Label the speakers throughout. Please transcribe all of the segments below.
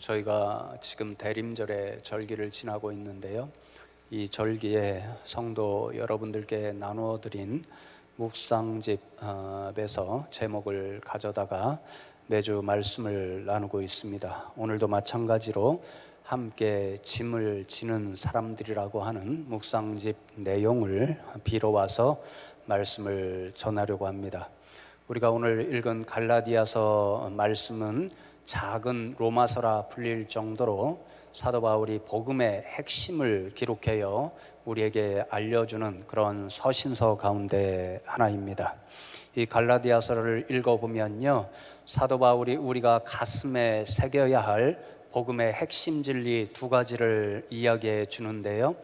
Speaker 1: 저희가 지금 대림절의 절기를 지나고 있는데요. 이 절기에 성도 여러분들께 나누어 드린 묵상집에서 제목을 가져다가 매주 말씀을 나누고 있습니다. 오늘도 마찬가지로 함께 짐을 지는 사람들이라고 하는 묵상집 내용을 빌어와서 말씀을 전하려고 합니다. 우리가 오늘 읽은 갈라디아서 말씀은 작은 로마서라 불릴 정도로 사도 바울이 복음의 핵심을 기록하여 우리에게 알려주는 그런 서신서 가운데 하나입니다. 이 갈라디아서를 읽어보면요, 사도 바울이 우리가 가슴에 새겨야 할 복음의 핵심 진리 두 가지를 이야기해 주는데요.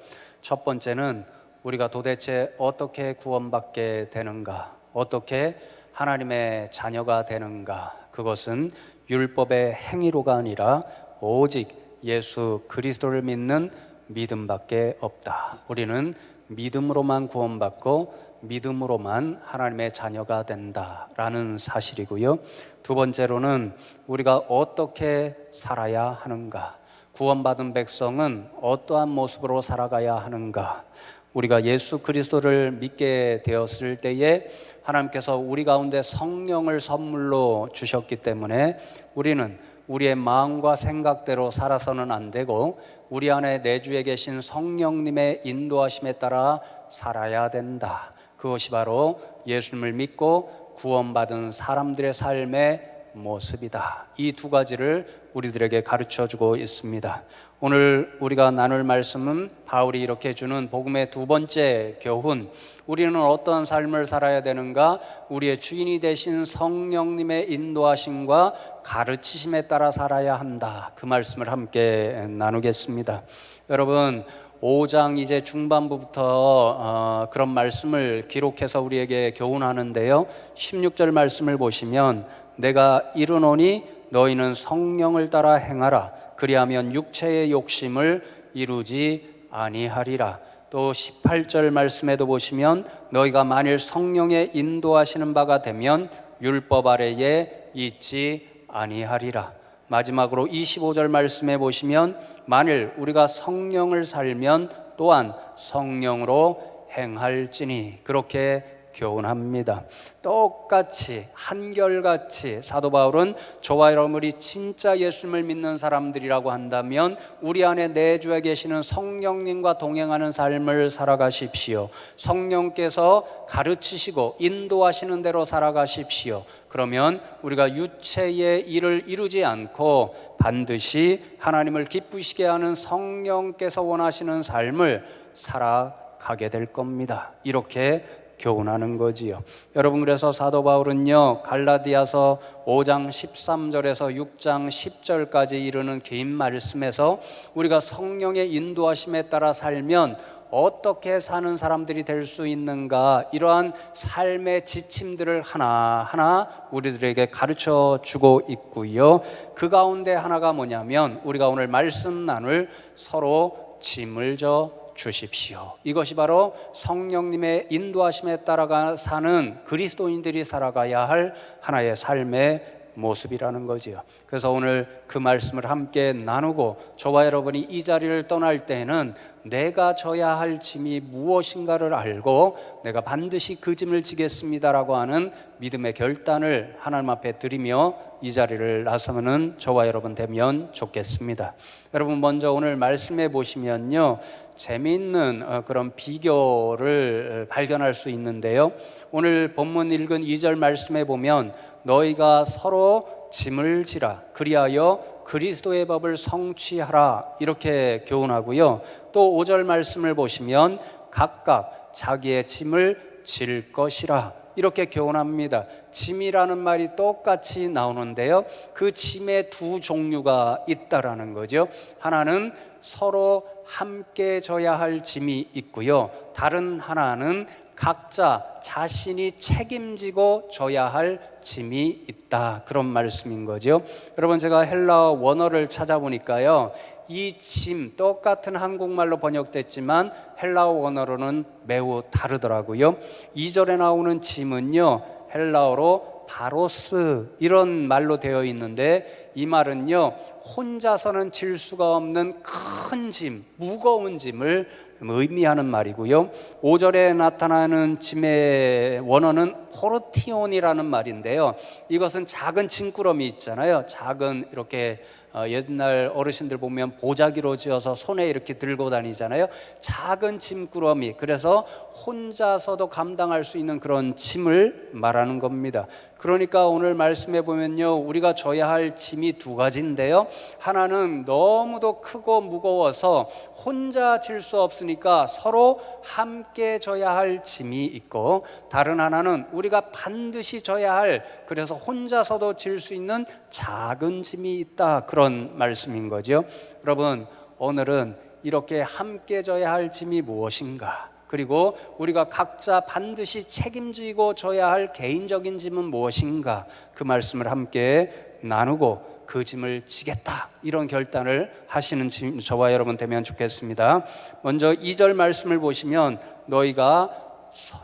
Speaker 1: 첫 번째는 우리가 도대체 어떻게 구원받게 되는가, 어떻게 하나님의 자녀가 되는가, 그것은 율법의 행위로가 아니라 오직 예수 그리스도를 믿는 믿음밖에 없다. 우리는 믿음으로만 구원받고 믿음으로만 하나님의 자녀가 된다라는 사실이고요. 두 번째로는 우리가 어떻게 살아야 하는가, 구원받은 백성은 어떠한 모습으로 살아가야 하는가. 우리가 예수 그리스도를 믿게 되었을 때에 하나님께서 우리 가운데 성령을 선물로 주셨기 때문에 우리는 우리의 마음과 생각대로 살아서는 안 되고 우리 안에 내주에 계신 성령님의 인도하심에 따라 살아야 된다. 그것이 바로 예수님을 믿고 구원받은 사람들의 삶의 모습이다. 이 두 가지를 우리들에게 가르쳐주고 있습니다. 오늘 우리가 나눌 말씀은 바울이 이렇게 주는 복음의 두 번째 교훈, 우리는 어떤 삶을 살아야 되는가, 우리의 주인이 되신 성령님의 인도하심과 가르치심에 따라 살아야 한다. 그 말씀을 함께 나누겠습니다. 여러분, 5장 이제 중반부부터 그런 말씀을 기록해서 우리에게 교훈하는데요, 16절 말씀을 보시면 내가 이르노니 너희는 성령을 따라 행하라. 그리하면 육체의 욕심을 이루지 아니하리라. 또 18절 말씀에도 보시면 너희가 만일 성령의 인도하시는 바가 되면 율법 아래에 있지 아니하리라. 마지막으로 25절 말씀에 보시면 만일 우리가 성령을 살면 또한 성령으로 행할지니, 그렇게 교훈합니다. 똑같이 한결같이 사도 바울은 저와 여러분이 진짜 예수님을 믿는 사람들이라고 한다면 우리 안에 내주에 계시는 성령님과 동행하는 삶을 살아가십시오. 성령께서 가르치시고 인도하시는 대로 살아가십시오. 그러면 우리가 육체의 일을 이루지 않고 반드시 하나님을 기쁘시게 하는 성령께서 원하시는 삶을 살아가게 될 겁니다. 이렇게 교훈하는 거지요. 여러분, 그래서 사도 바울은요, 갈라디아서 5장 13절에서 6장 10절까지 이르는 긴 말씀에서 우리가 성령의 인도하심에 따라 살면 어떻게 사는 사람들이 될 수 있는가, 이러한 삶의 지침들을 하나하나 우리들에게 가르쳐 주고 있고요. 그 가운데 하나가 뭐냐면 우리가 오늘 말씀 나눌 서로 짐을 져 주십시오. 이것이 바로 성령님의 인도하심에 따라가 사는 그리스도인들이 살아가야 할 하나의 삶의 모습이라는 거지요. 그래서 오늘 그 말씀을 함께 나누고 저와 여러분이 이 자리를 떠날 때는 내가 져야 할 짐이 무엇인가를 알고 내가 반드시 그 짐을 지겠습니다라고 하는 믿음의 결단을 하나님 앞에 드리며 이 자리를 나서는 저와 여러분 되면 좋겠습니다. 여러분, 먼저 오늘 말씀해 보시면요, 재미있는 그런 비교를 발견할 수 있는데요, 오늘 본문 읽은 2절 말씀에 보면 너희가 서로 짐을 지라 그리하여 그리스도의 법을 성취하라, 이렇게 교훈하고요. 또 5절 말씀을 보시면 각각 자기의 짐을 질 것이라, 이렇게 교훈합니다. 짐이라는 말이 똑같이 나오는데요, 그 짐의 두 종류가 있다라는 거죠. 하나는 서로 함께 져야 할 짐이 있고요, 다른 하나는 각자 자신이 책임지고 져야 할 짐이 있다, 그런 말씀인 거죠. 여러분, 제가 헬라어 원어를 찾아보니까요, 이 짐 똑같은 한국말로 번역됐지만 헬라어 원어로는 매우 다르더라고요. 2절에 나오는 짐은요, 헬라어로 바로스 이런 말로 되어 있는데, 이 말은요, 혼자서는 질 수가 없는 큰 짐, 무거운 짐을 의미하는 말이고요. 5절에 나타나는 짐의 원어는 포르티온이라는 말인데요, 이것은 작은 짐꾸러미 있잖아요. 작은 이렇게 옛날 어르신들 보면 보자기로 지어서 손에 이렇게 들고 다니잖아요. 작은 짐꾸러미, 그래서 혼자서도 감당할 수 있는 그런 짐을 말하는 겁니다. 그러니까 오늘 말씀해 보면요, 우리가 져야 할 짐이 두 가지인데요, 하나는 너무도 크고 무거워서 혼자 질 수 없으니까 서로 함께 져야 할 짐이 있고, 다른 하나는 우리가 반드시 져야 할, 그래서 혼자서도 질 수 있는 작은 짐이 있다, 그런 말씀인 거죠. 여러분, 오늘은 이렇게 함께 져야 할 짐이 무엇인가, 그리고 우리가 각자 반드시 책임지고 져야 할 개인적인 짐은 무엇인가, 그 말씀을 함께 나누고 그 짐을 지겠다, 이런 결단을 하시는 저와 여러분 되면 좋겠습니다. 먼저 2절 말씀을 보시면, 너희가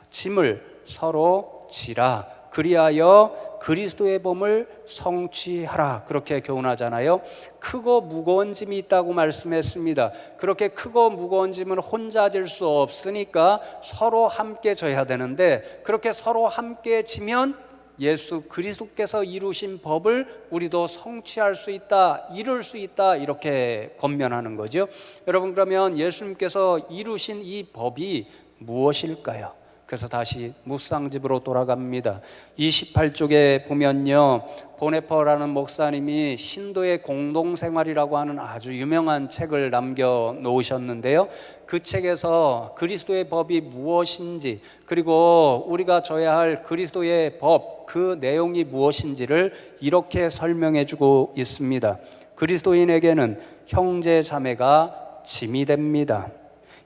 Speaker 1: 짐을 서로 지라, 그리하여 그리스도의 몸을 성취하라, 그렇게 교훈하잖아요. 크고 무거운 짐이 있다고 말씀했습니다. 그렇게 크고 무거운 짐은 혼자 질 수 없으니까 서로 함께 져야 되는데, 그렇게 서로 함께 지면 예수 그리스도께서 이루신 법을 우리도 성취할 수 있다, 이룰 수 있다, 이렇게 권면하는 거죠. 여러분, 그러면 예수님께서 이루신 이 법이 무엇일까요? 그래서 다시 묵상집으로 돌아갑니다. 28쪽에 보면요, 보네퍼라는 목사님이 신도의 공동생활이라고 하는 아주 유명한 책을 남겨놓으셨는데요, 그 책에서 그리스도의 법이 무엇인지, 그리고 우리가 져야 할 그리스도의 법, 그 내용이 무엇인지를 이렇게 설명해 주고 있습니다. 그리스도인에게는 형제 자매가 짐이 됩니다.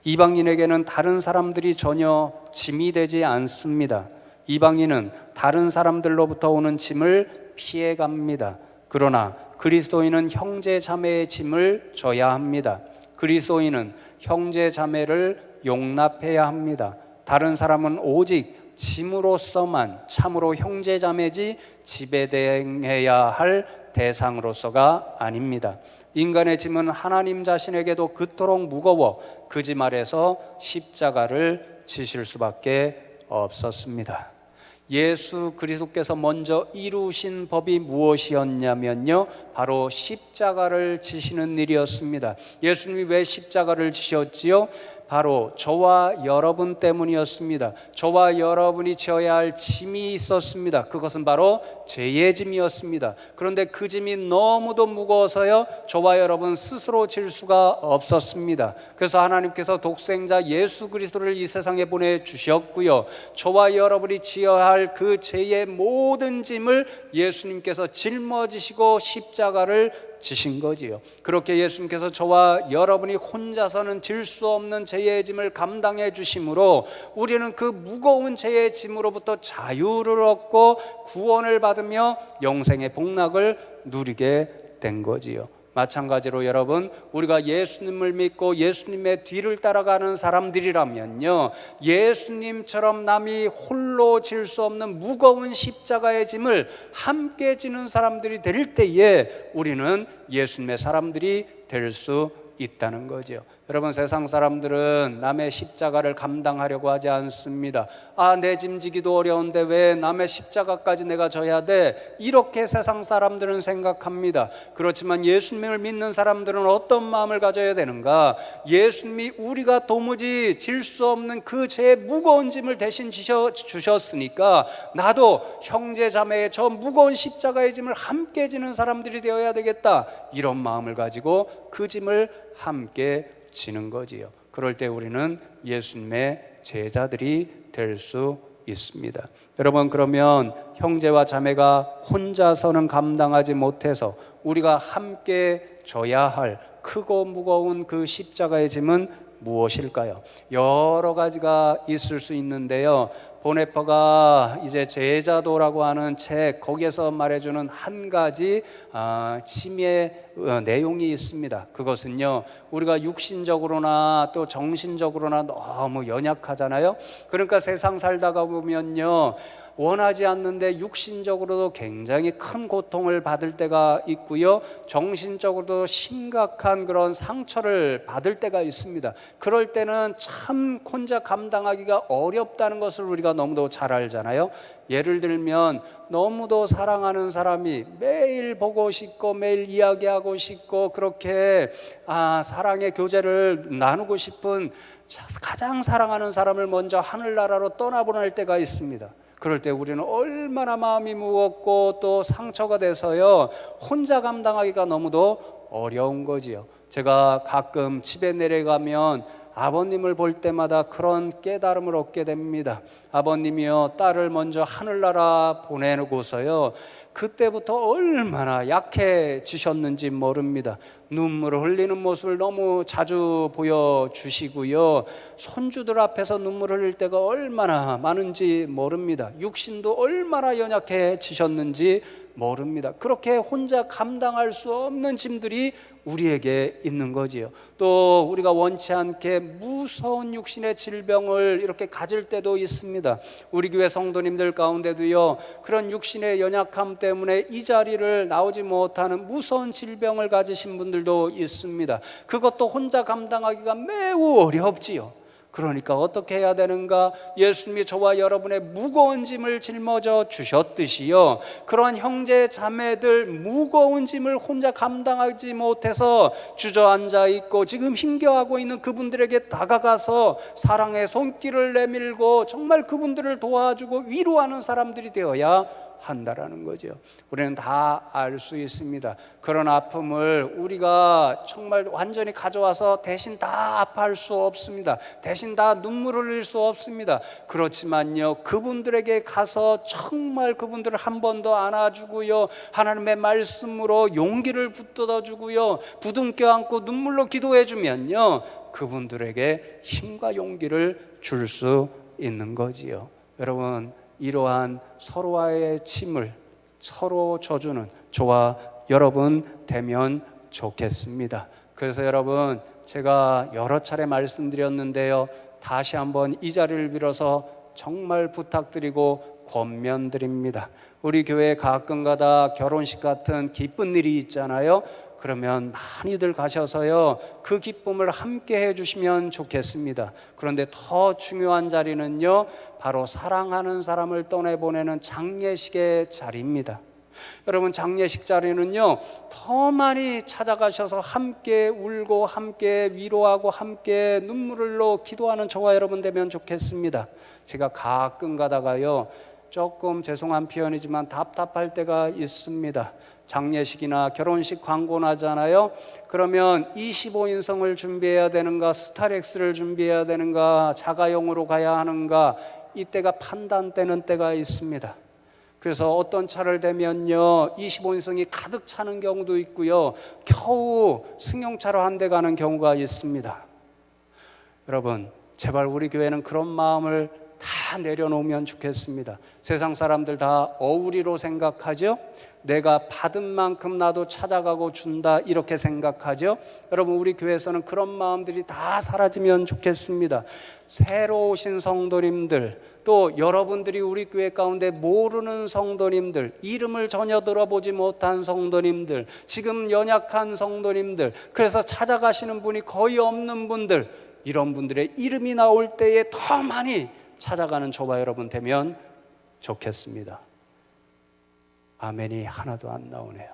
Speaker 1: 이방인에게는 다른 사람들이 전혀 짐이 되지 않습니다. 이방인은 다른 사람들로부터 오는 짐을 피해갑니다. 그러나 그리스도인은 형제 자매의 짐을 져야 합니다. 그리스도인은 형제 자매를 용납해야 합니다. 다른 사람은 오직 짐으로서만 참으로 형제 자매지 지배대행해야 할 대상으로서가 아닙니다. 인간의 짐은 하나님 자신에게도 그토록 무거워 그 짐 아래서 십자가를 지실 수밖에 없었습니다. 예수 그리스도께서 먼저 이루신 법이 무엇이었냐면요, 바로 십자가를 지시는 일이었습니다. 예수님이 왜 십자가를 지셨지요? 바로 저와 여러분 때문이었습니다. 저와 여러분이 져야 할 짐이 있었습니다. 그것은 바로 죄의 짐이었습니다. 그런데 그 짐이 너무도 무거워서요, 저와 여러분 스스로 질 수가 없었습니다. 그래서 하나님께서 독생자 예수 그리스도를 이 세상에 보내주셨고요, 저와 여러분이 지어야 할 그 죄의 모든 짐을 예수님께서 짊어지시고 십자가를 지신 거지요. 그렇게 예수님께서 저와 여러분이 혼자서는 질 수 없는 죄의 짐을 감당해 주심으로 우리는 그 무거운 죄의 짐으로부터 자유를 얻고 구원을 받으며 영생의 복락을 누리게 된 거지요. 마찬가지로 여러분, 우리가 예수님을 믿고 예수님의 뒤를 따라가는 사람들이라면요, 예수님처럼 남이 홀로 질 수 없는 무거운 십자가의 짐을 함께 지는 사람들이 될 때에 우리는 예수님의 사람들이 될 수 있다는 거죠. 여러분, 세상 사람들은 남의 십자가를 감당하려고 하지 않습니다. 내 짐 지기도 어려운데 왜 남의 십자가까지 내가 져야 돼? 이렇게 세상 사람들은 생각합니다. 그렇지만 예수님을 믿는 사람들은 어떤 마음을 가져야 되는가? 예수님이 우리가 도무지 질 수 없는 그 죄의 무거운 짐을 대신 주셨으니까 나도 형제 자매의 저 무거운 십자가의 짐을 함께 지는 사람들이 되어야 되겠다, 이런 마음을 가지고 그 짐을 함께 지는 거지요. 그럴 때 우리는 예수님의 제자들이 될 수 있습니다. 여러분, 그러면 형제와 자매가 혼자서는 감당하지 못해서 우리가 함께 져야 할 크고 무거운 그 십자가의 짐은 무엇일까요? 여러 가지가 있을 수 있는데요, 보네퍼가 이제 제자도라고 하는 책 거기에서 말해주는 한 가지 짐의 내용이 있습니다. 그것은요, 우리가 육신적으로나 또 정신적으로나 너무 연약하잖아요. 그러니까 세상 살다가 보면요, 원하지 않는데 육신적으로도 굉장히 큰 고통을 받을 때가 있고요, 정신적으로도 심각한 그런 상처를 받을 때가 있습니다. 그럴 때는 참 혼자 감당하기가 어렵다는 것을 우리가 너무도 잘 알잖아요. 예를 들면 너무도 사랑하는 사람이 매일 보고 싶고 매일 이야기하고 싶고 그렇게 사랑의 교제를 나누고 싶은 가장 사랑하는 사람을 먼저 하늘나라로 떠나보낼 때가 있습니다. 그럴 때 우리는 얼마나 마음이 무겁고 또 상처가 돼서요, 혼자 감당하기가 너무도 어려운 거지요. 제가 가끔 집에 내려가면 아버님을 볼 때마다 그런 깨달음을 얻게 됩니다. 아버님이요, 딸을 먼저 하늘나라 보내고서요, 그때부터 얼마나 약해지셨는지 모릅니다. 눈물을 흘리는 모습을 너무 자주 보여주시고요, 손주들 앞에서 눈물 흘릴 때가 얼마나 많은지 모릅니다. 육신도 얼마나 연약해지셨는지 모릅니다. 그렇게 혼자 감당할 수 없는 짐들이 우리에게 있는 거지요. 또 우리가 원치 않게 무서운 육신의 질병을 이렇게 가질 때도 있습니다. 우리 교회 성도님들 가운데도요, 그런 육신의 연약함 때문에 이 자리를 나오지 못하는 무서운 질병을 가지신 분들도 있습니다. 그것도 혼자 감당하기가 매우 어렵지요. 그러니까 어떻게 해야 되는가? 예수님이 저와 여러분의 무거운 짐을 짊어져 주셨듯이요, 그런 형제 자매들 무거운 짐을 혼자 감당하지 못해서 주저앉아 있고 지금 힘겨워하고 있는 그분들에게 다가가서 사랑의 손길을 내밀고 정말 그분들을 도와주고 위로하는 사람들이 되어야 한다라는 거죠. 우리는 다 알 수 있습니다. 그런 아픔을 우리가 정말 완전히 가져와서 대신 다 아파할 수 없습니다. 대신 다 눈물을 흘릴 수 없습니다. 그렇지만요, 그분들에게 가서 정말 그분들을 한 번 더 안아주고요, 하나님의 말씀으로 용기를 붙들어주고요, 부둥켜 안고 눈물로 기도해주면요, 그분들에게 힘과 용기를 줄 수 있는 거지요. 여러분, 이러한 서로와의 짐을 서로 져주는 저와 여러분 되면 좋겠습니다. 그래서 여러분, 제가 여러 차례 말씀드렸는데요, 다시 한번 이 자리를 빌어서 정말 부탁드리고 권면드립니다. 우리 교회에 가끔가다 결혼식 같은 기쁜 일이 있잖아요. 그러면 많이들 가셔서요, 그 기쁨을 함께 해주시면 좋겠습니다. 그런데 더 중요한 자리는요, 바로 사랑하는 사람을 떠내보내는 장례식의 자리입니다. 여러분, 장례식 자리는요, 더 많이 찾아가셔서 함께 울고 함께 위로하고 함께 눈물을 흘려 기도하는 저와 여러분 되면 좋겠습니다. 제가 가끔 가다가요, 조금 죄송한 표현이지만 답답할 때가 있습니다. 장례식이나 결혼식 광고 나잖아요. 그러면 25인승을 준비해야 되는가, 스타렉스를 준비해야 되는가, 자가용으로 가야 하는가, 이때가 판단되는 때가 있습니다. 그래서 어떤 차를 대면요, 25인승이 가득 차는 경우도 있고요, 겨우 승용차로 한 대 가는 경우가 있습니다. 여러분, 제발 우리 교회는 그런 마음을 다 내려놓으면 좋겠습니다. 세상 사람들 다 어우리로 생각하죠. 내가 받은 만큼 나도 찾아가고 준다, 이렇게 생각하죠. 여러분, 우리 교회에서는 그런 마음들이 다 사라지면 좋겠습니다. 새로 오신 성도님들, 또 여러분들이 우리 교회 가운데 모르는 성도님들, 이름을 전혀 들어보지 못한 성도님들, 지금 연약한 성도님들, 그래서 찾아가시는 분이 거의 없는 분들, 이런 분들의 이름이 나올 때에 더 많이 찾아가는 저와 여러분 되면 좋겠습니다. 아멘이 하나도 안 나오네요.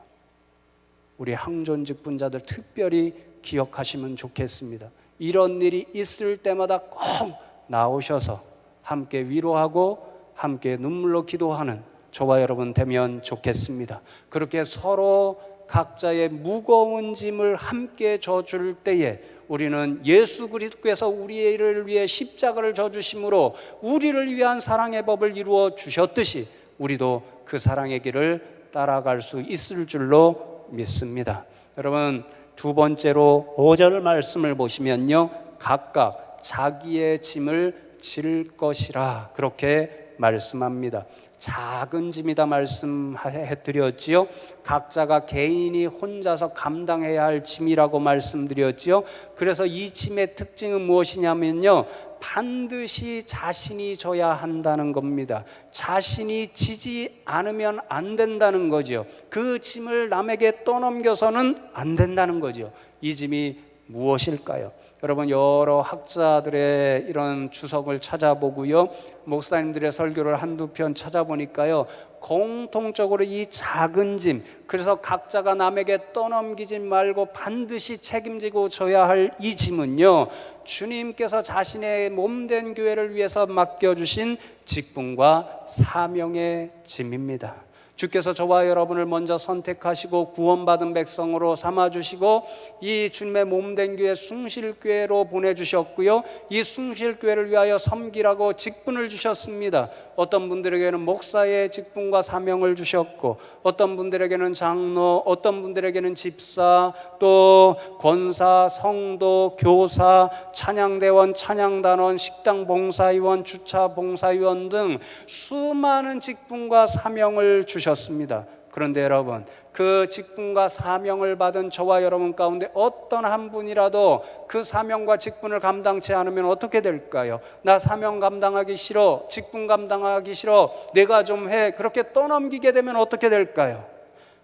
Speaker 1: 우리 항존직 분자들 특별히 기억하시면 좋겠습니다. 이런 일이 있을 때마다 꼭 나오셔서 함께 위로하고 함께 눈물로 기도하는 저와 여러분 되면 좋겠습니다. 그렇게 서로 각자의 무거운 짐을 함께 져줄 때에 우리는 예수 그리스도께서 우리를 위해 십자가를 져주심으로 우리를 위한 사랑의 법을 이루어 주셨듯이 우리도 그 사랑의 길을 따라갈 수 있을 줄로 믿습니다. 여러분, 두 번째로 5절 말씀을 보시면요, 각각 자기의 짐을 질 것이라 그렇게 말씀합니다. 작은 짐이다 말씀해 드렸지요. 각자가 개인이 혼자서 감당해야 할 짐이라고 말씀드렸지요. 그래서 이 짐의 특징은 무엇이냐면요, 반드시 자신이 져야 한다는 겁니다. 자신이 지지 않으면 안 된다는 거죠. 그 짐을 남에게 떠넘겨서는 안 된다는 거죠. 이 짐이 무엇일까요? 여러분, 여러 학자들의 이런 주석을 찾아보고요, 목사님들의 설교를 한두 편 찾아보니까요, 공통적으로 이 작은 짐, 그래서 각자가 남에게 떠넘기지 말고 반드시 책임지고 져야 할 이 짐은요, 주님께서 자신의 몸된 교회를 위해서 맡겨주신 직분과 사명의 짐입니다. 주께서 저와 여러분을 먼저 선택하시고 구원받은 백성으로 삼아주시고 이 주님의 몸된 교회 숭실교회로 보내주셨고요, 이 숭실교회를 위하여 섬기라고 직분을 주셨습니다. 어떤 분들에게는 목사의 직분과 사명을 주셨고, 어떤 분들에게는 장로, 어떤 분들에게는 집사, 또 권사, 성도, 교사, 찬양대원, 찬양단원, 식당 봉사위원, 주차 봉사위원 등 수많은 직분과 사명을 주셨습니다. 그런데 여러분, 그 직분과 사명을 받은 저와 여러분 가운데 어떤 한 분이라도 그 사명과 직분을 감당치 않으면 어떻게 될까요? 나 사명 감당하기 싫어, 직분 감당하기 싫어, 내가 좀 해, 그렇게 떠넘기게 되면 어떻게 될까요?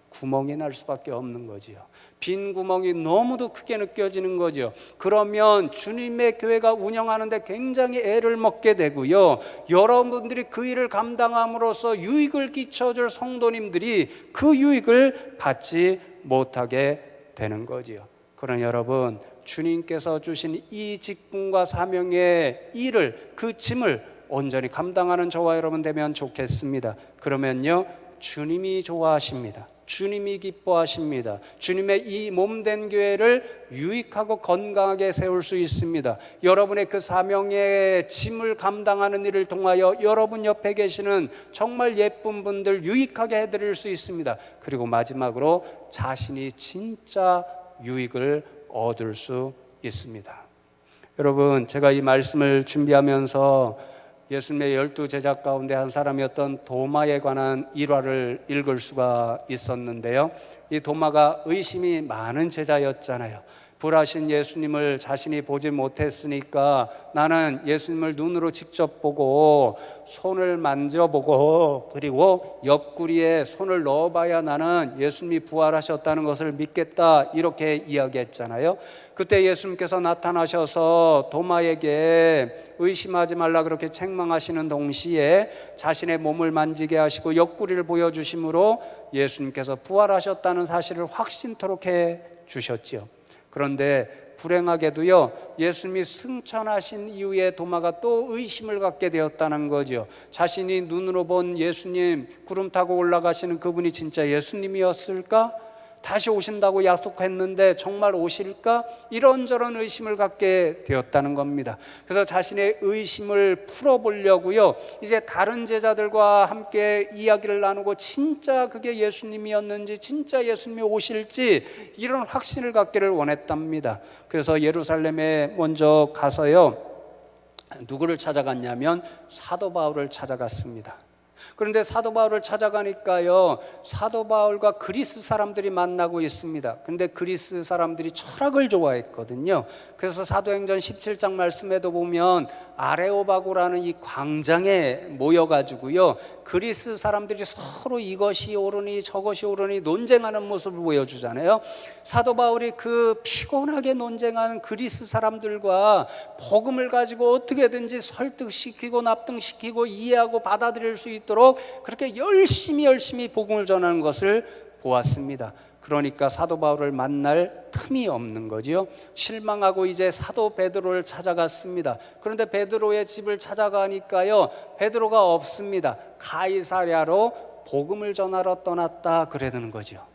Speaker 1: 구멍이 날 수밖에 없는 거지요. 빈 구멍이 너무도 크게 느껴지는 거죠. 그러면 주님의 교회가 운영하는데 굉장히 애를 먹게 되고요, 여러분들이 그 일을 감당함으로써 유익을 끼쳐줄 성도님들이 그 유익을 받지 못하게 되는 거지요. 그러나 여러분, 주님께서 주신 이 직분과 사명의 일을, 그 짐을 온전히 감당하는 저와 여러분 되면 좋겠습니다. 그러면요, 주님이 좋아하십니다. 주님이 기뻐하십니다. 주님의 이 몸된 교회를 유익하고 건강하게 세울 수 있습니다. 여러분의 그 사명의 짐을 감당하는 일을 통하여 여러분 옆에 계시는 정말 예쁜 분들 유익하게 해드릴 수 있습니다. 그리고 마지막으로 자신이 진짜 유익을 얻을 수 있습니다. 여러분, 제가 이 말씀을 준비하면서 예수님의 12 제자 가운데 한 사람이었던 도마에 관한 일화를 읽을 수가 있었는데요, 이 도마가 의심이 많은 제자였잖아요. 불하신 예수님을 자신이 보지 못했으니까 나는 예수님을 눈으로 직접 보고 손을 만져보고 그리고 옆구리에 손을 넣어봐야 나는 예수님이 부활하셨다는 것을 믿겠다, 이렇게 이야기했잖아요. 그때 예수님께서 나타나셔서 도마에게 의심하지 말라 그렇게 책망하시는 동시에 자신의 몸을 만지게 하시고 옆구리를 보여주심으로 예수님께서 부활하셨다는 사실을 확신토록 해 주셨지요. 그런데 불행하게도요, 예수님이 승천하신 이후에 도마가 또 의심을 갖게 되었다는 거죠. 자신이 눈으로 본 예수님, 구름 타고 올라가시는 그분이 진짜 예수님이었을까? 다시 오신다고 약속했는데 정말 오실까? 이런저런 의심을 갖게 되었다는 겁니다. 그래서 자신의 의심을 풀어보려고요, 이제 다른 제자들과 함께 이야기를 나누고 진짜 그게 예수님이었는지, 진짜 예수님이 오실지 이런 확신을 갖기를 원했답니다. 그래서 예루살렘에 먼저 가서요, 누구를 찾아갔냐면 사도 바울을 찾아갔습니다. 그런데 사도 바울을 찾아가니까요, 사도 바울과 그리스 사람들이 만나고 있습니다. 그런데 그리스 사람들이 철학을 좋아했거든요. 그래서 사도행전 17장 말씀에도 보면 아레오바고라는 이 광장에 모여가지고요, 그리스 사람들이 서로 이것이 옳으니 저것이 옳으니 논쟁하는 모습을 보여주잖아요. 사도 바울이 그 피곤하게 논쟁하는 그리스 사람들과 복음을 가지고 어떻게든지 설득시키고 납득시키고 이해하고 받아들일 수 있도록 그렇게 열심히 복음을 전하는 것을 보았습니다. 그러니까 사도 바울을 만날 틈이 없는 거지요. 실망하고 이제 사도 베드로를 찾아갔습니다. 그런데 베드로의 집을 찾아가니까요, 베드로가 없습니다. 가이사랴로 복음을 전하러 떠났다 그러는 거죠.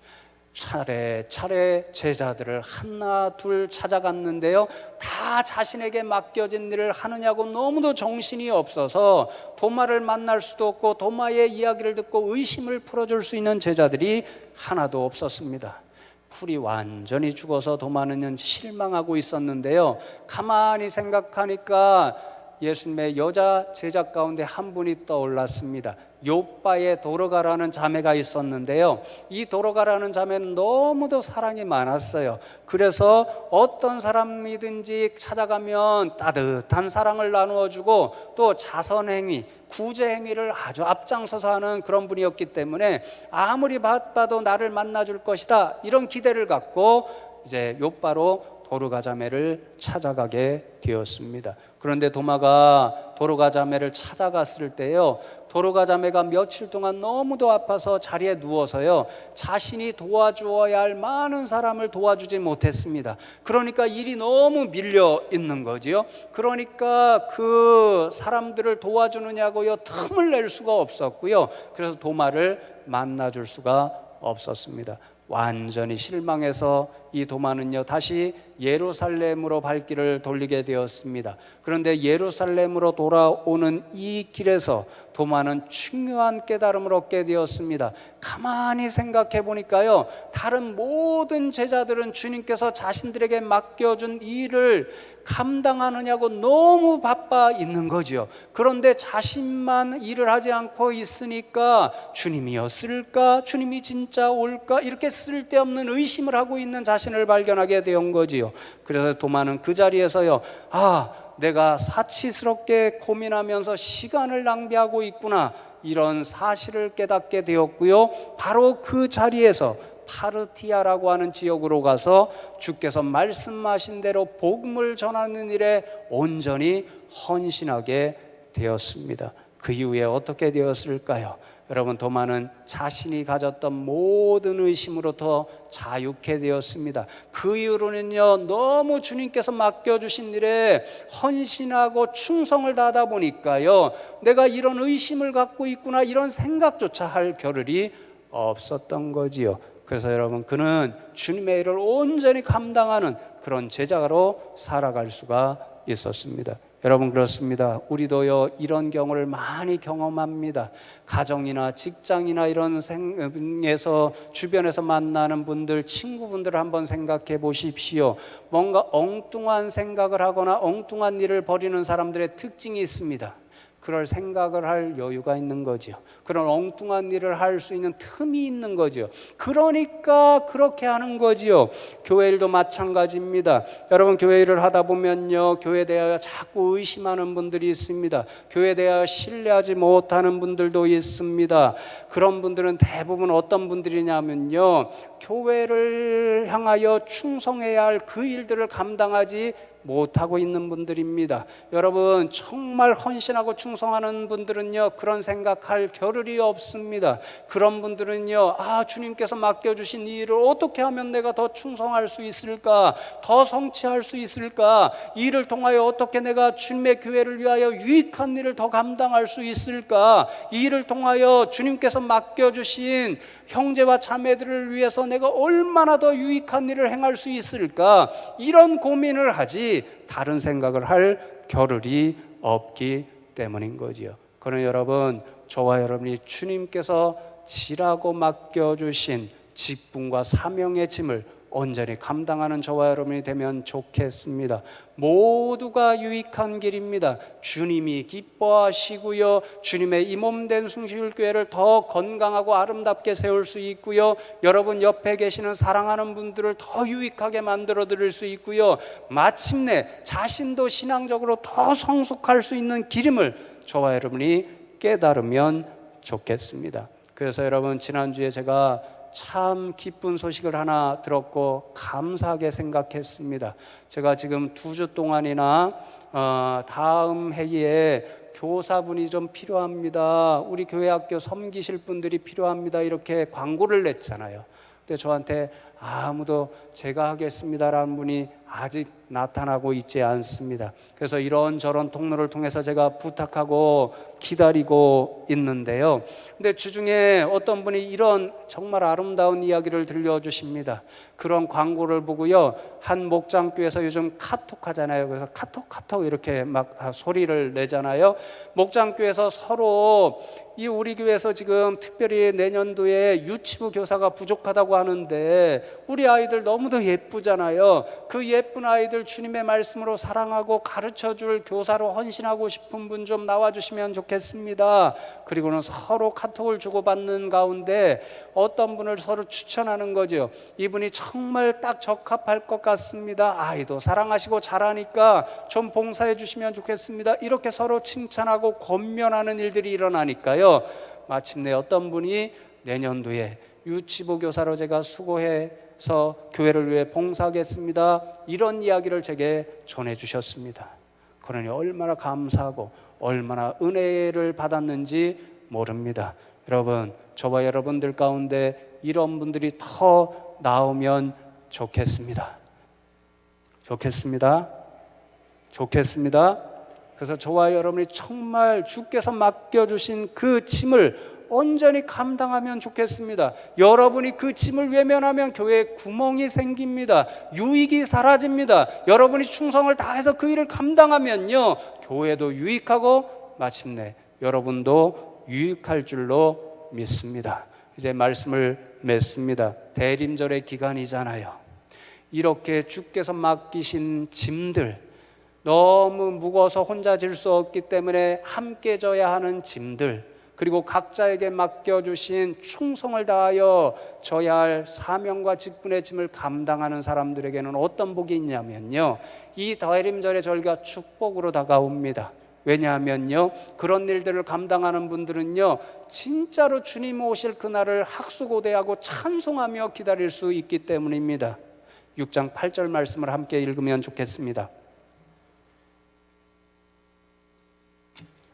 Speaker 1: 차례차례 제자들을 하나 둘 찾아갔는데요, 다 자신에게 맡겨진 일을 하느냐고 너무도 정신이 없어서 도마를 만날 수도 없고 도마의 이야기를 듣고 의심을 풀어줄 수 있는 제자들이 하나도 없었습니다. 풀이 완전히 죽어서 도마는 실망하고 있었는데요, 가만히 생각하니까 예수님의 여자 제자 가운데 한 분이 떠올랐습니다. 욥바의 도로가라는 자매가 있었는데요, 이 도로가라는 자매는 너무도 사랑이 많았어요. 그래서 어떤 사람이든지 찾아가면 따뜻한 사랑을 나누어주고 또 자선행위, 구제행위를 아주 앞장서서 하는 그런 분이었기 때문에 아무리 바빠도 나를 만나줄 것이다, 이런 기대를 갖고 이제 욥바로 도로가 자매를 찾아가게 되었습니다. 그런데 도마가 도로가 자매를 찾아갔을 때요, 도로가 자매가 며칠 동안 너무도 아파서 자리에 누워서요, 자신이 도와주어야 할 많은 사람을 도와주지 못했습니다. 그러니까 일이 너무 밀려 있는 거지요. 그러니까 그 사람들을 도와주느냐고요 틈을 낼 수가 없었고요. 그래서 도마를 만나줄 수가 없었습니다. 완전히 실망해서 이 도마는요 다시 예루살렘으로 발길을 돌리게 되었습니다. 그런데 예루살렘으로 돌아오는 이 길에서 도마는 중요한 깨달음을 얻게 되었습니다. 가만히 생각해 보니까요, 다른 모든 제자들은 주님께서 자신들에게 맡겨준 일을 감당하느냐고 너무 바빠 있는 거죠. 그런데 자신만 일을 하지 않고 있으니까 주님이었을까? 주님이 진짜 올까? 이렇게 쓸데없는 의심을 하고 있는 자신을 발견하게 된 거지요. 그래서 도마는 그 자리에서요, 내가 사치스럽게 고민하면서 시간을 낭비하고 있구나, 이런 사실을 깨닫게 되었고요. 바로 그 자리에서 파르티아라고 하는 지역으로 가서 주께서 말씀하신 대로 복음을 전하는 일에 온전히 헌신하게 되었습니다. 그 이후에 어떻게 되었을까요? 여러분, 도마는 자신이 가졌던 모든 의심으로부터 자유케 되었습니다. 그 이후로는요, 너무 주님께서 맡겨주신 일에 헌신하고 충성을 다하다 보니까요, 내가 이런 의심을 갖고 있구나, 이런 생각조차 할 겨를이 없었던 거지요. 그래서 여러분, 그는 주님의 일을 온전히 감당하는 그런 제자로 살아갈 수가 있었습니다. 여러분, 그렇습니다. 우리도요 이런 경우를 많이 경험합니다. 가정이나 직장이나 이런 생에서 주변에서 만나는 분들, 친구분들을 한번 생각해 보십시오. 뭔가 엉뚱한 생각을 하거나 엉뚱한 일을 벌이는 사람들의 특징이 있습니다. 그럴 생각을 할 여유가 있는 거죠. 그런 엉뚱한 일을 할 수 있는 틈이 있는 거죠. 그러니까 그렇게 하는 거지요. 교회 일도 마찬가지입니다. 여러분, 교회 일을 하다 보면요, 교회에 대하여 자꾸 의심하는 분들이 있습니다. 교회에 대하여 신뢰하지 못하는 분들도 있습니다. 그런 분들은 대부분 어떤 분들이냐면요, 교회를 향하여 충성해야 할 그 일들을 감당하지 못하고 있는 분들입니다. 여러분, 정말 헌신하고 충성하는 분들은요, 그런 생각할 겨를이 없습니다. 그런 분들은요, 주님께서 맡겨주신 이 일을 어떻게 하면 내가 더 충성할 수 있을까, 더 성취할 수 있을까, 이 일을 통하여 어떻게 내가 주님의 교회를 위하여 유익한 일을 더 감당할 수 있을까, 이 일을 통하여 주님께서 맡겨주신 형제와 자매들을 위해서 내가 얼마나 더 유익한 일을 행할 수 있을까, 이런 고민을 하지 다른 생각을 할 겨를이 없기 때문인 거지요. 그러나 여러분, 저와 여러분이 주님께서 지라고 맡겨주신 직분과 사명의 짐을 온전히 감당하는 저와 여러분이 되면 좋겠습니다. 모두가 유익한 길입니다. 주님이 기뻐하시고요, 주님의 이 몸된 숭실교회를 더 건강하고 아름답게 세울 수 있고요, 여러분 옆에 계시는 사랑하는 분들을 더 유익하게 만들어 드릴 수 있고요, 마침내 자신도 신앙적으로 더 성숙할 수 있는 길임을 저와 여러분이 깨달으면 좋겠습니다. 그래서 여러분, 지난주에 제가 참 기쁜 소식을 하나 들었고 감사하게 생각했습니다. 제가 지금 2주 동안이나 다음 해에 교사분이 좀 필요합니다, 우리 교회 학교 섬기실 분들이 필요합니다, 이렇게 광고를 냈잖아요. 근데 저한테 아무도 제가 하겠습니다라는 분이 아직 나타나고 있지 않습니다. 그래서 이런저런 통로를 통해서 제가 부탁하고 기다리고 있는데요, 근데 주중에 어떤 분이 이런 정말 아름다운 이야기를 들려주십니다. 그런 광고를 보고요, 한 목장교회에서 요즘 카톡 하잖아요. 그래서 카톡 이렇게 막 소리를 내잖아요. 목장교회에서 서로 우리 교회에서 지금 특별히 내년도에 유치부 교사가 부족하다고 하는데 우리 아이들 너무도 예쁘잖아요. 그 예쁜 아이들 주님의 말씀으로 사랑하고 가르쳐줄 교사로 헌신하고 싶은 분 좀 나와주시면 좋겠습니다. 그리고는 서로 카톡을 주고받는 가운데 어떤 분을 서로 추천하는 거죠. 이분이 정말 딱 적합할 것 같습니다. 아이도 사랑하시고 잘하니까 좀 봉사해 주시면 좋겠습니다. 이렇게 서로 칭찬하고 권면하는 일들이 일어나니까요, 마침내 어떤 분이 내년도에 유치부 교사로 제가 수고해서 교회를 위해 봉사하겠습니다, 이런 이야기를 제게 전해주셨습니다. 그러니 얼마나 감사하고 얼마나 은혜를 받았는지 모릅니다. 여러분, 저와 여러분들 가운데 이런 분들이 더 나오면 좋겠습니다. 좋겠습니다. 그래서 저와 여러분이 정말 주께서 맡겨주신 그 짐을 온전히 감당하면 좋겠습니다. 여러분이 그 짐을 외면하면 교회에 구멍이 생깁니다. 유익이 사라집니다. 여러분이 충성을 다해서 그 일을 감당하면요, 교회도 유익하고 마침내 여러분도 유익할 줄로 믿습니다. 이제 말씀을 맺습니다. 대림절의 기간이잖아요. 이렇게 주께서 맡기신 짐들, 너무 무거워서 혼자 질 수 없기 때문에 함께 져야 하는 짐들, 그리고 각자에게 맡겨주신 충성을 다하여 져야 할 사명과 직분의 짐을 감당하는 사람들에게는 어떤 복이 있냐면요, 이 대림절의 절기가 축복으로 다가옵니다. 왜냐하면요, 그런 일들을 감당하는 분들은요, 진짜로 주님 오실 그날을 학수고대하고 찬송하며 기다릴 수 있기 때문입니다. 6장 8절 말씀을 함께 읽으면 좋겠습니다.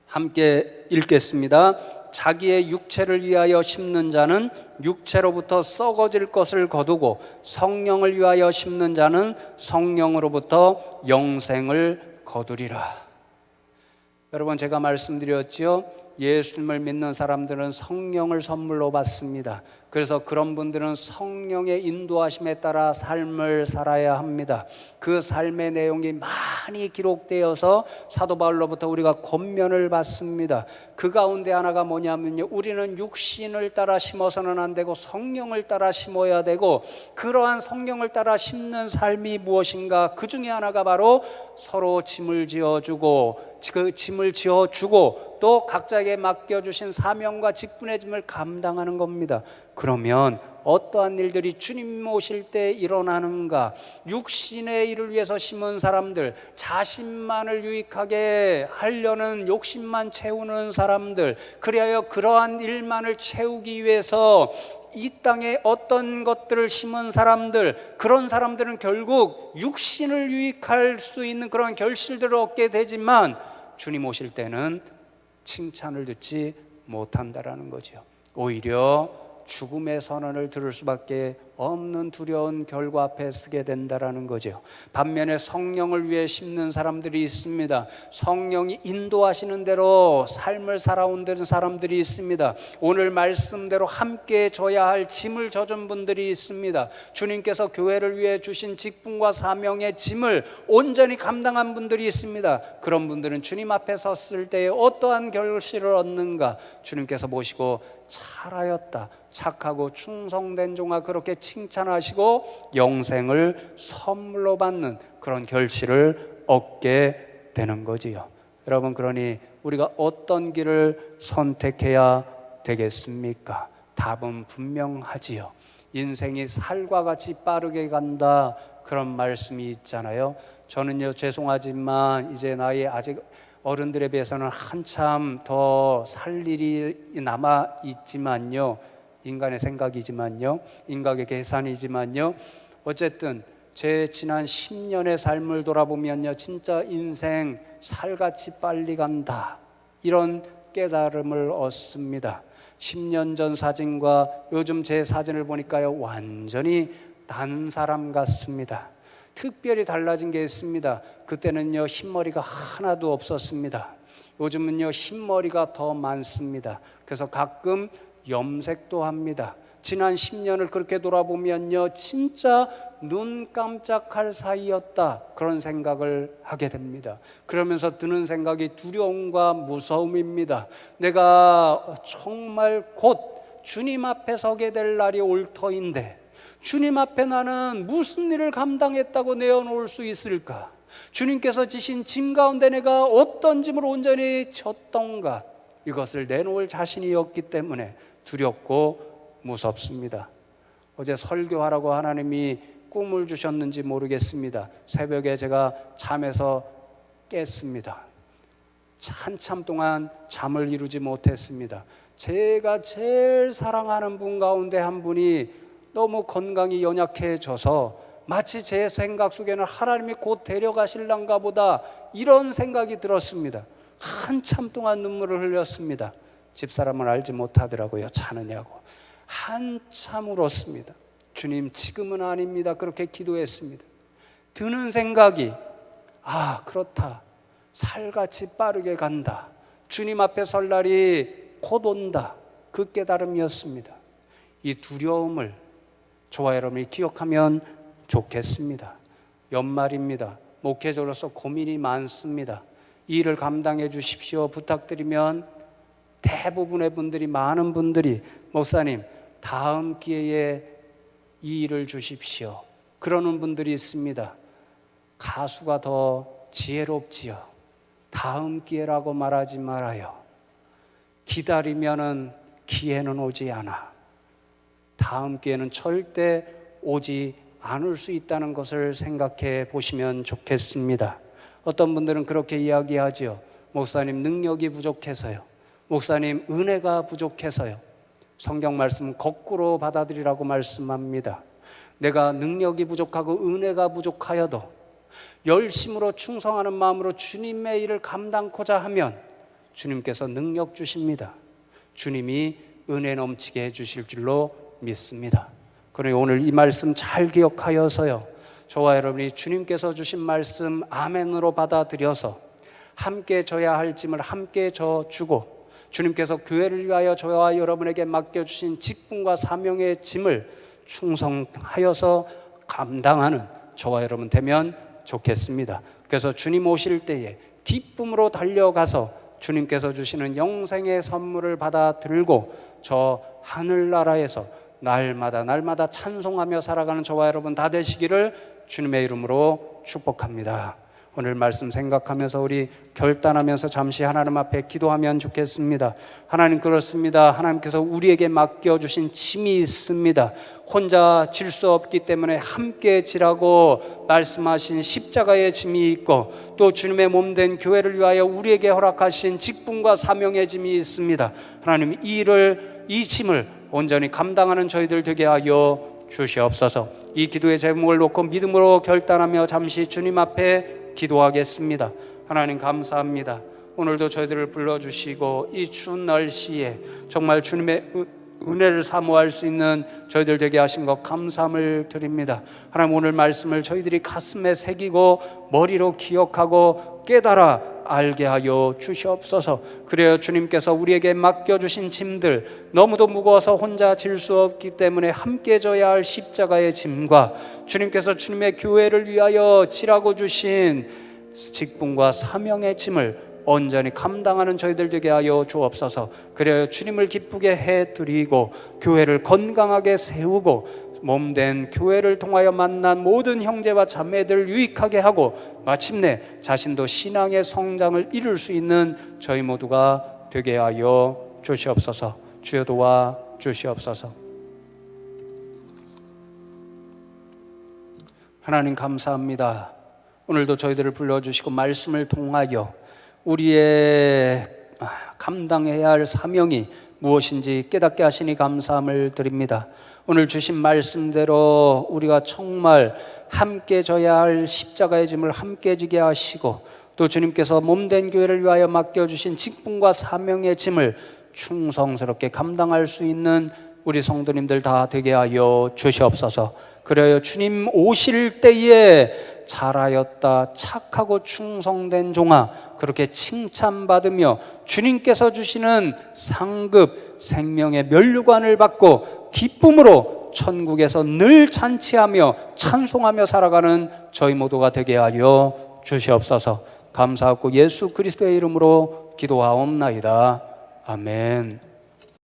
Speaker 1: 함께 읽겠습니다. 자기의 육체를 위하여 심는 자는 육체로부터 썩어질 것을 거두고 성령을 위하여 심는 자는 성령으로부터 영생을 거두리라. 여러분, 제가 말씀드렸지요, 예수님을 믿는 사람들은 성령을 선물로 받습니다. 그래서 그런 분들은 성령의 인도하심에 따라 삶을 살아야 합니다. 그 삶의 내용이 많이 기록되어서 사도 바울로부터 우리가 권면을 받습니다. 그 가운데 하나가 뭐냐면요, 우리는 육신을 따라 심어서는 안 되고 성령을 따라 심어야 되고, 그러한 성령을 따라 심는 삶이 무엇인가? 그 중에 하나가 바로 서로 짐을 지어주고, 그 짐을 지어주고 또 각자에게 맡겨주신 사명과 직분의 짐을 감당하는 겁니다. 그러면 어떠한 일들이 주님 오실 때 일어나는가? 육신의 일을 위해서 심은 사람들, 자신만을 유익하게 하려는 욕심만 채우는 사람들, 그리하여 그러한 일만을 채우기 위해서 이 땅에 어떤 것들을 심은 사람들, 그런 사람들은 결국 육신을 유익할 수 있는 그런 결실들을 얻게 되지만 주님 오실 때는 칭찬을 듣지 못한다라는 거죠. 오히려 죽음의 선언을 들을 수밖에 없는 두려운 결과 앞에 서게 된다라는 거죠. 반면에 성령을 위해 심는 사람들이 있습니다. 성령이 인도하시는 대로 삶을 살아온 사람들이 있습니다. 오늘 말씀대로 함께 져야 할 짐을 져준 분들이 있습니다. 주님께서 교회를 위해 주신 직분과 사명의 짐을 온전히 감당한 분들이 있습니다. 그런 분들은 주님 앞에 섰을 때에 어떠한 결실을 얻는가? 주님께서 보시고 잘하였다, 착하고 충성된 종아, 그렇게 칭찬하시고 영생을 선물로 받는 그런 결실을 얻게 되는 거지요. 여러분, 그러니 우리가 어떤 길을 선택해야 되겠습니까? 답은 분명하지요. 인생이 살과 같이 빠르게 간다, 그런 말씀이 있잖아요. 저는요, 죄송하지만 이제 나이 아직 어른들에 비해서는 한참 더 살 일이 남아 있지만요, 인간의 생각이지만요, 인간의 계산이지만요, 어쨌든 제 지난 10년의 삶을 돌아보면요, 진짜 인생 살같이 빨리 간다, 이런 깨달음을 얻습니다. 10년 전 사진과 요즘 제 사진을 보니까요, 완전히 다른 사람 같습니다. 특별히 달라진 게 있습니다. 그때는요, 흰머리가 하나도 없었습니다. 요즘은요, 흰머리가 더 많습니다. 그래서 가끔 염색도 합니다. 지난 10년을 그렇게 돌아보면요, 진짜 눈 깜짝할 사이였다, 그런 생각을 하게 됩니다. 그러면서 드는 생각이 두려움과 무서움입니다. 내가 정말 곧 주님 앞에 서게 될 날이 올 터인데, 주님 앞에 나는 무슨 일을 감당했다고 내어놓을 수 있을까? 주님께서 지신 짐 가운데 내가 어떤 짐을 온전히 졌던가? 이것을 내놓을 자신이 없기 때문에 두렵고 무섭습니다. 어제 설교하라고 하나님이 꿈을 주셨는지 모르겠습니다. 새벽에 제가 잠에서 깼습니다. 한참 동안 잠을 이루지 못했습니다. 제가 제일 사랑하는 분 가운데 한 분이 너무 건강이 연약해져서 마치 제 생각 속에는 하나님이 곧 데려가실란가 보다, 이런 생각이 들었습니다. 한참 동안 눈물을 흘렸습니다. 집사람은 알지 못하더라고요. 자느냐고. 한참 울었습니다. 주님, 지금은 아닙니다. 그렇게 기도했습니다. 드는 생각이, 그렇다, 살같이 빠르게 간다, 주님 앞에 설 날이 곧 온다, 그 깨달음이었습니다. 이 두려움을 저와 여러분이 기억하면 좋겠습니다. 연말입니다. 목회자로서 고민이 많습니다. 이 일을 감당해 주십시오 부탁드리면 대부분의 분들이, 많은 분들이 목사님 다음 기회에 이 일을 주십시오, 그러는 분들이 있습니다. 가수가 더 지혜롭지요. 다음 기회라고 말하지 말아요. 기다리면은 기회는 오지 않아. 다음 기회는 절대 오지 않을 수 있다는 것을 생각해 보시면 좋겠습니다. 어떤 분들은 그렇게 이야기하지요. 목사님 능력이 부족해서요. 목사님 은혜가 부족해서요. 성경 말씀은 거꾸로 받아들이라고 말씀합니다. 내가 능력이 부족하고 은혜가 부족하여도 열심으로 충성하는 마음으로 주님의 일을 감당코자 하면 주님께서 능력 주십니다. 주님이 은혜 넘치게 해주실 줄로 믿습니다. 그러니 오늘 이 말씀 잘 기억하여서요, 저와 여러분이 주님께서 주신 말씀 아멘으로 받아들여서 함께 져야 할 짐을 함께 져주고, 주님께서 교회를 위하여 저와 여러분에게 맡겨주신 직분과 사명의 짐을 충성하여서 감당하는 저와 여러분 되면 좋겠습니다. 그래서 주님 오실 때에 기쁨으로 달려가서 주님께서 주시는 영생의 선물을 받아 들고 저 하늘나라에서 날마다 찬송하며 살아가는 저와 여러분 다 되시기를 주님의 이름으로 축복합니다. 오늘 말씀 생각하면서 우리 결단하면서 잠시 하나님 앞에 기도하면 좋겠습니다. 하나님, 그렇습니다. 하나님께서 우리에게 맡겨주신 짐이 있습니다. 혼자 질 수 없기 때문에 함께 지라고 말씀하신 십자가의 짐이 있고, 또 주님의 몸된 교회를 위하여 우리에게 허락하신 직분과 사명의 짐이 있습니다. 하나님, 이 짐을 온전히 감당하는 저희들 되게 하여 주시옵소서. 이 기도의 제목을 놓고 믿음으로 결단하며 잠시 주님 앞에 기도하겠습니다. 하나님, 감사합니다. 오늘도 저희들을 불러주시고 이 추운 날씨에 정말 주님의 은혜를 사모할 수 있는 저희들 되게 하신 것 감사함을 드립니다. 하나님, 오늘 말씀을 저희들이 가슴에 새기고 머리로 기억하고 깨달아 알게 하여 주시옵소서. 그래야 주님께서 우리에게 맡겨주신 짐들, 너무도 무거워서 혼자 질 수 없기 때문에 함께 져야 할 십자가의 짐과 주님께서 주님의 교회를 위하여 지라고 주신 직분과 사명의 짐을 온전히 감당하는 저희들 되게 하여 주옵소서. 그래야 주님을 기쁘게 해드리고 교회를 건강하게 세우고 몸된 교회를 통하여 만난 모든 형제와 자매들 유익하게 하고 마침내 자신도 신앙의 성장을 이룰 수 있는 저희 모두가 되게 하여 주시옵소서. 주여 도와 주시옵소서. 하나님, 감사합니다. 오늘도 저희들을 불러주시고 말씀을 통하여 우리의 감당해야 할 사명이 무엇인지 깨닫게 하시니 감사함을 드립니다. 오늘 주신 말씀대로 우리가 정말 함께 져야 할 십자가의 짐을 함께 지게 하시고, 또 주님께서 몸된 교회를 위하여 맡겨주신 직분과 사명의 짐을 충성스럽게 감당할 수 있는 우리 성도님들 다 되게 하여 주시옵소서. 그래요, 주님 오실 때에 잘하였다 착하고 충성된 종아, 그렇게 칭찬받으며 주님께서 주시는 상급 생명의 면류관을 받고 기쁨으로 천국에서 늘 잔치하며 찬송하며 살아가는 저희 모두가 되게 하여 주시옵소서. 감사하고 예수 그리스도의 이름으로 기도하옵나이다. 아멘.